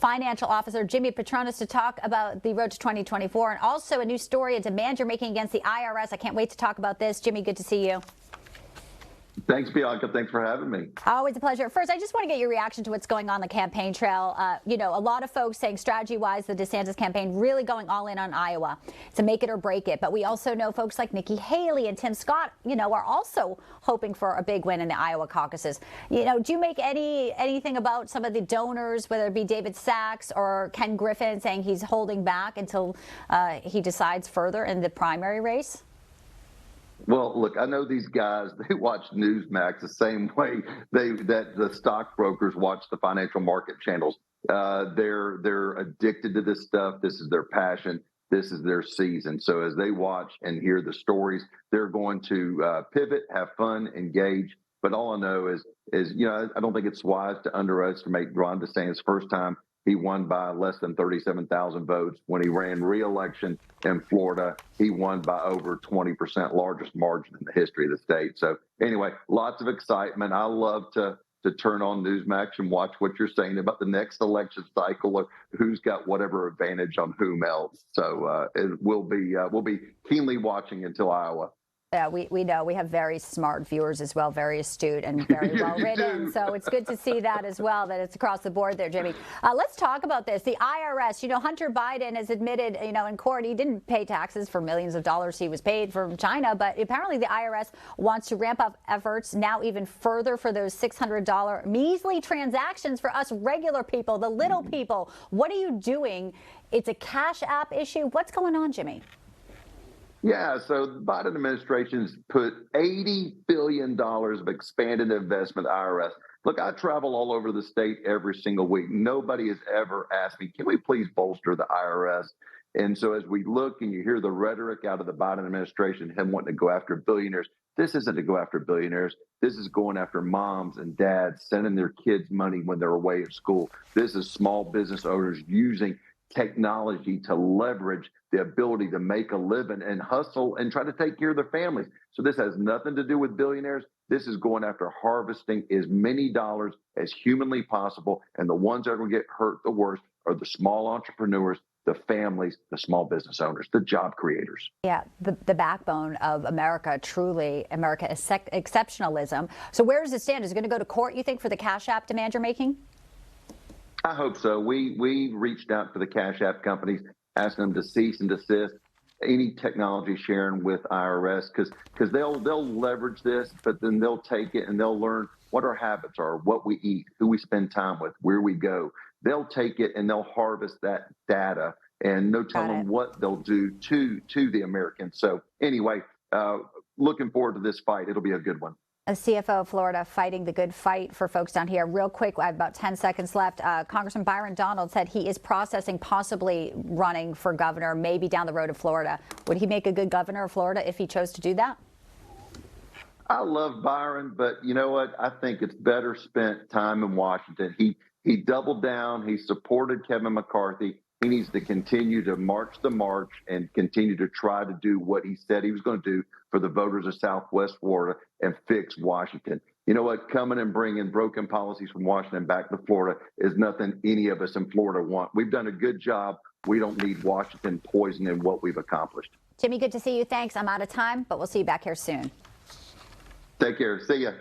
Financial Officer Jimmy Patronis to talk about the road to 2024 and also a new story, a demand you're making against the IRS. I can't wait to talk about this. Jimmy, good to see you. Thanks, Bianca. Thanks for having me. Always a pleasure. First, I just want to get your reaction to what's going on the campaign trail. A lot of folks saying strategy-wise, the DeSantis campaign really going all in on Iowa to make it or break it. But we also know folks like Nikki Haley and Tim Scott, are also hoping for a big win in the Iowa caucuses. Do you make anything about some of the donors, whether it be David Sachs or Ken Griffin, saying he's holding back until he decides further in the primary race? Well, look, I know these guys, they watch Newsmax the same way that the stockbrokers watch the financial market channels. They're addicted to this stuff. This is their passion. This is their season. So as they watch and hear the stories, they're going to pivot, have fun, engage. But all I know is I don't think it's wise to underestimate Ron DeSantis' first time. He won by less than 37,000 votes. When he ran re-election in Florida, he won by over 20%, largest margin in the history of the state. So anyway, lots of excitement. I love to turn on Newsmax and watch what you're saying about the next election cycle or who's got whatever advantage on whom else. So we'll be keenly watching until Iowa. Yeah, we know we have very smart viewers as well, very astute and very well written. So it's good to see that as well, that it's across the board there, Jimmy. Let's talk about this. The IRS, Hunter Biden has admitted, in court he didn't pay taxes for millions of dollars he was paid from China, but apparently the IRS wants to ramp up efforts now even further for those $600 measly transactions for us regular people, the little people. What are you doing? It's a Cash App issue. What's going on, Jimmy? Yeah, so the Biden administration's put $80 billion of expanded investment in the IRS. Look, I travel all over the state every single week. Nobody has ever asked me, can we please bolster the IRS? And so as we look and you hear the rhetoric out of the Biden administration, him wanting to go after billionaires, this isn't to go after billionaires. This is going after moms and dads, sending their kids money when they're away at school. This is small business owners using technology to leverage the ability to make a living and hustle and try to take care of their families. So this has nothing to do with billionaires. This is going after harvesting as many dollars as humanly possible. And the ones that are going to get hurt the worst are the small entrepreneurs, the families, the small business owners, the job creators. Yeah, the backbone of America, truly America is exceptionalism. So where does it stand? Is it going to go to court, you think, for the Cash App demand you're making? I hope so. We reached out to the Cash App companies, asking them to cease and desist any technology sharing with IRS because they'll leverage this, but then they'll take it and they'll learn what our habits are, what we eat, who we spend time with, where we go. They'll take it and they'll harvest that data and no telling what they'll do to the Americans. So anyway, looking forward to this fight. It'll be a good one. A CFO of Florida fighting the good fight for folks down here. Real quick, I have about 10 seconds left. Congressman Byron Donald said he is processing possibly running for governor, maybe down the road of Florida. Would he make a good governor of Florida if he chose to do that? I love Byron, but you know what? I think it's better spent time in Washington. He doubled down. He supported Kevin McCarthy. He needs to continue to march the march and continue to try to do what he said he was going to do for the voters of Southwest Florida and fix Washington. You know what? Coming and bringing broken policies from Washington back to Florida is nothing any of us in Florida want. We've done a good job. We don't need Washington poisoning what we've accomplished. Jimmy, good to see you. Thanks. I'm out of time, but we'll see you back here soon. Take care. See ya.